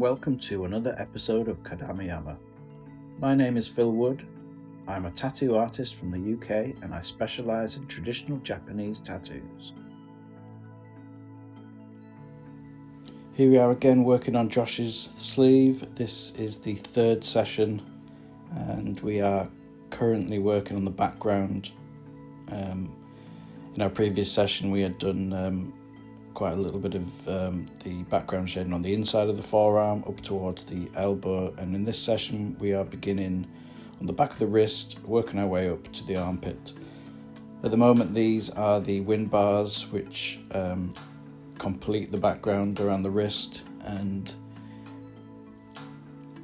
welcome to another episode of Kadamiyama. My name is Fil Wood. I'm a tattoo artist from the UK and I specialise in traditional Japanese tattoos. Here we are again working on Josh's sleeve. This is the third session and we are currently working on the background. In our previous session we had done quite a little bit of the background shading on the inside of the forearm up towards the elbow, and in this session we are beginning on the back of the wrist, working our way up to the armpit. At the moment these are the wind bars which complete the background around the wrist, and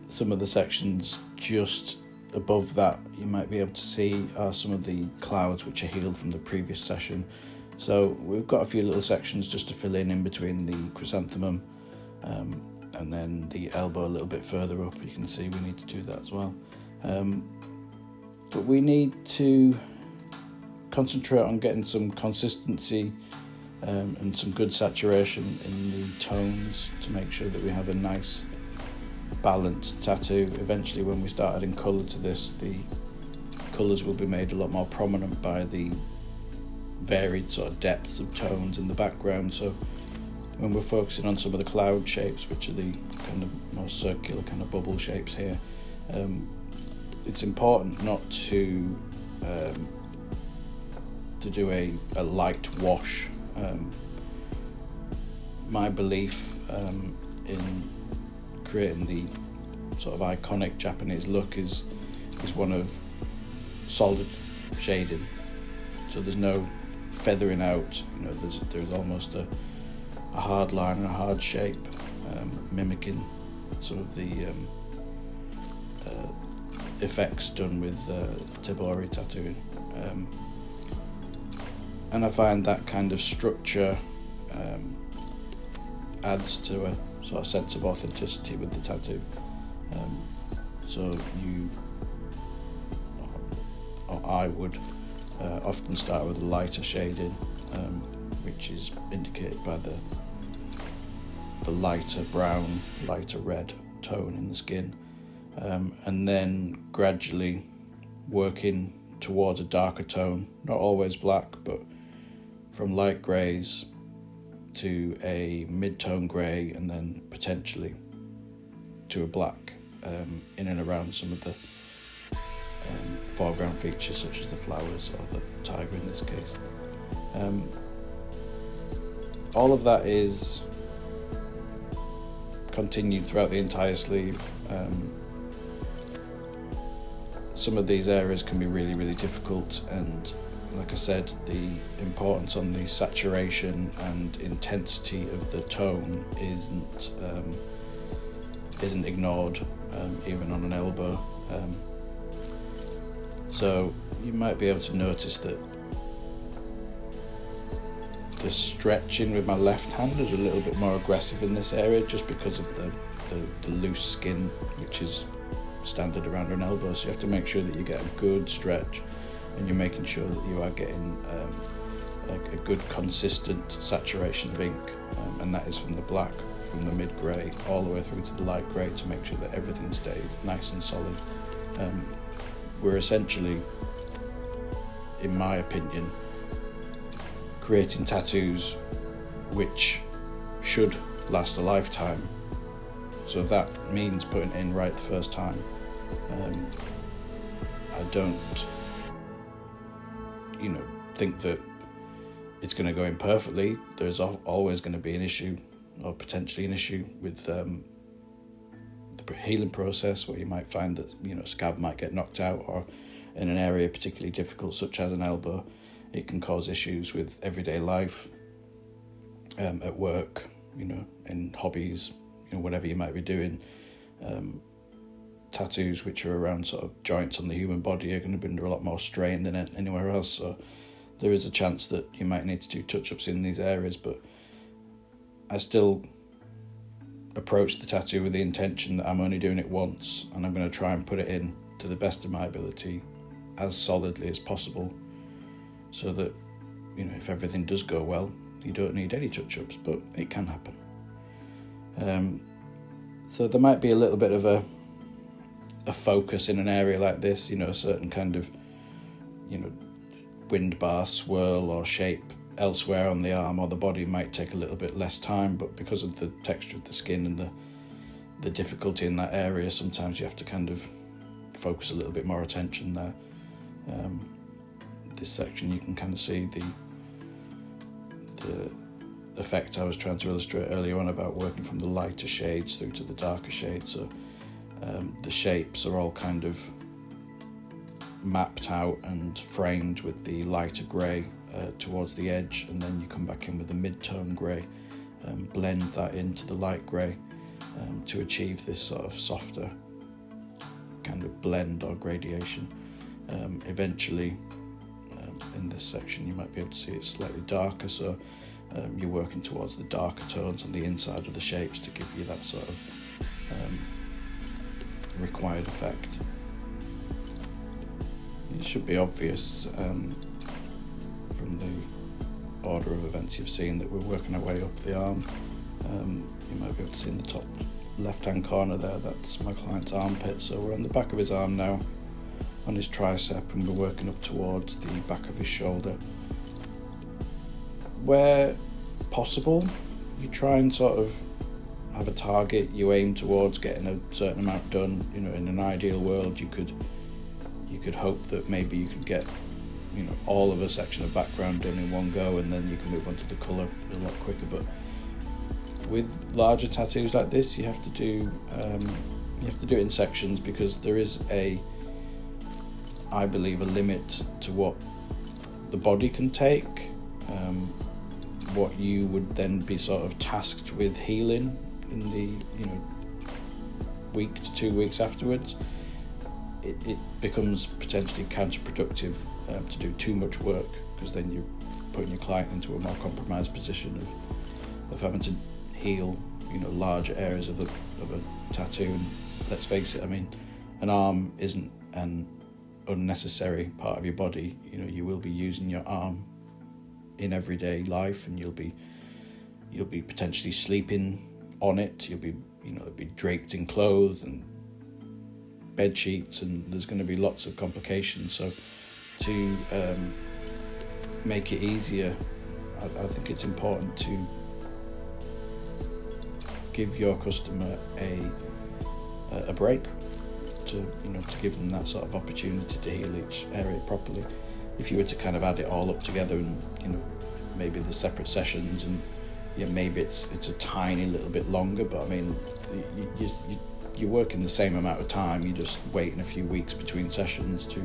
some of the sections just above that you might be able to see are some of the clouds which are healed from the previous session. So we've got a few little sections just to fill in between the chrysanthemum and then the elbow a little bit further up. You can see we need to do that as well. But we need to concentrate on getting some consistency and some good saturation in the tones to make sure that we have a nice balanced tattoo. Eventually when we start adding colour to this, the colours will be made a lot more prominent by the varied sort of depths of tones in the background. So when we're focusing on some of the cloud shapes, which are the kind of more circular kind of bubble shapes here, it's important not to do a light wash. My belief in creating the sort of iconic Japanese look is one of solid shading. So there's no feathering out, there's almost a hard line and a hard shape, mimicking sort of the effects done with Tebori tattooing. And I find that kind of structure adds to a sort of sense of authenticity with the tattoo. So I would often start with a lighter shading, which is indicated by the lighter brown, lighter red tone in the skin, and then gradually working towards a darker tone, not always black, but from light greys to a mid-tone grey, and then potentially to a black in and around some of the foreground features such as the flowers or the tiger in this case. All of that is continued throughout the entire sleeve. Some of these areas can be really, really difficult, and like I said, the importance on the saturation and intensity of the tone isn't ignored, even on an elbow. So you might be able to notice that the stretching with my left hand is a little bit more aggressive in this area, just because of the loose skin which is standard around an elbow. So you have to make sure that you get a good stretch and you're making sure that you are getting a good consistent saturation of ink, and that is from the black, from the mid-grey all the way through to the light grey, to make sure that everything stays nice and solid. We're essentially, in my opinion, creating tattoos which should last a lifetime. So that means putting it in right the first time. I don't, think that it's going to go in perfectly. There's always going to be an issue, or potentially an issue, with the healing process, where you might find that scab might get knocked out, or in an area particularly difficult such as an elbow, it can cause issues with everyday life, at work, in hobbies, whatever you might be doing. Tattoos which are around sort of joints on the human body are going to be under a lot more strain than anywhere else, so there is a chance that you might need to do touch-ups in these areas. But I still approach the tattoo with the intention that I'm only doing it once, and I'm going to try and put it in to the best of my ability as solidly as possible, so that if everything does go well, you don't need any touch-ups, but it can happen. So there might be a little bit of a focus in an area like this, a certain kind of, wind bar, swirl or shape elsewhere on the arm or the body might take a little bit less time, but because of the texture of the skin and the difficulty in that area, sometimes you have to kind of focus a little bit more attention there. This section you can kind of see the effect I was trying to illustrate earlier on about working from the lighter shades through to the darker shades. So the shapes are all kind of mapped out and framed with the lighter grey towards the edge, and then you come back in with the mid-tone grey, blend that into the light grey to achieve this sort of softer kind of blend or gradation. Eventually, in this section you might be able to see it's slightly darker, so you're working towards the darker tones on the inside of the shapes to give you that sort of required effect. It should be obvious from the order of events you've seen that we're working our way up the arm. You might be able to see in the top left hand corner there, that's my client's armpit. So we're on the back of his arm now, on his tricep, and we're working up towards the back of his shoulder. Where possible, you try and sort of have a target you aim towards getting a certain amount done. In an ideal world you could hope that maybe you could get all of a section of background done in one go, and then you can move on to the colour a lot quicker. But with larger tattoos like this, you have to do it in sections, because there is I believe a limit to what the body can take, what you would then be sort of tasked with healing in the week to 2 weeks afterwards. It becomes potentially counterproductive to do too much work, because then you're putting your client into a more compromised position of having to heal larger areas of a tattoo. And let's face it, I mean, an arm isn't an unnecessary part of your body. You will be using your arm in everyday life, and you'll be potentially sleeping on it. You'll be it'll be draped in clothes and bed sheets, and there's going to be lots of complications. So to make it easier, I think it's important to give your customer a break, to give them that sort of opportunity to heal each area properly. If you were to kind of add it all up together, and maybe the separate sessions, and maybe it's a tiny little bit longer, but I mean you're working the same amount of time, you're just waiting a few weeks between sessions to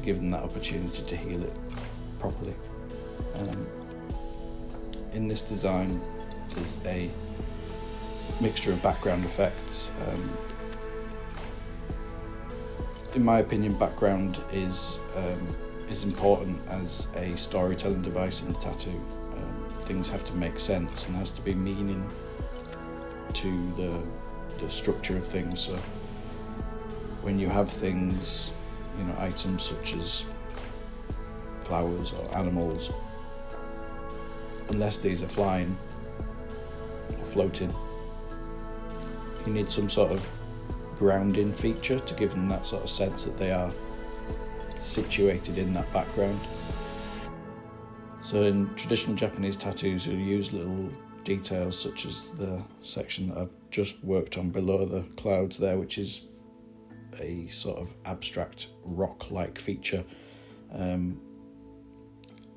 give them that opportunity to heal it properly. In this design there's a mixture of background effects. In my opinion, background is important as a storytelling device in the tattoo. Things have to make sense, and there has to be meaning to the structure of things. So when you have things, items such as flowers or animals, unless these are flying or floating, you need some sort of grounding feature to give them that sort of sense that they are situated in that background. So in traditional Japanese tattoos, you'll use little details such as the section that I've just worked on below the clouds there, which is a sort of abstract rock-like feature,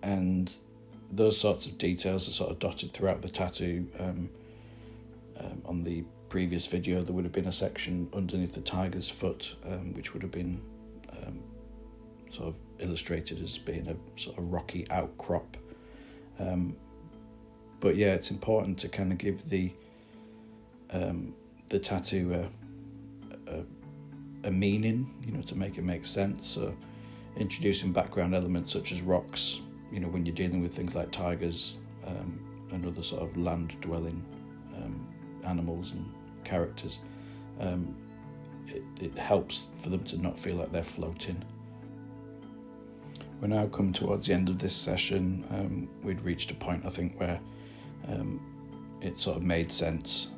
and those sorts of details are sort of dotted throughout the tattoo. On the previous video there would have been a section underneath the tiger's foot, which would have been sort of illustrated as being a sort of rocky outcrop. But yeah, it's important to kind of give the tattoo a meaning, to make it make sense. So introducing background elements such as rocks, when you're dealing with things like tigers and other sort of land-dwelling animals and characters, it helps for them to not feel like they're floating. We're now come towards the end of this session. We'd reached a point, I think, where it sort of made sense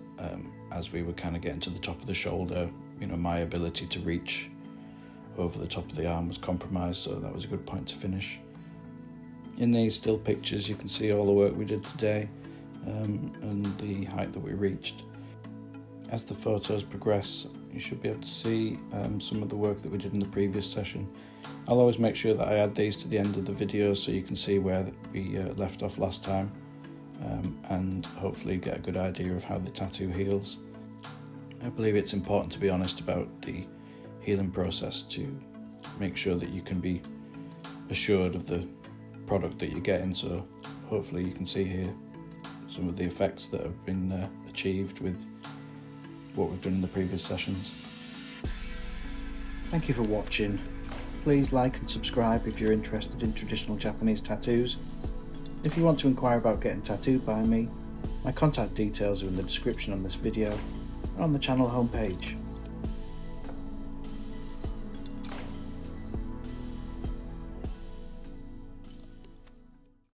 as we were kind of getting to the top of the shoulder, my ability to reach over the top of the arm was compromised, so that was a good point to finish. In these still pictures you can see all the work we did today and the height that we reached. As the photos progress, you should be able to see some of the work that we did in the previous session. I'll always make sure that I add these to the end of the video so you can see where we left off last time, and hopefully get a good idea of how the tattoo heals. I believe it's important to be honest about the healing process to make sure that you can be assured of the product that you're getting, so hopefully you can see here some of the effects that have been achieved with what we've done in the previous sessions. Thank you for watching. Please like and subscribe if you're interested in traditional Japanese tattoos. If you want to inquire about getting tattooed by me, my contact details are in the description on this video and on the channel homepage.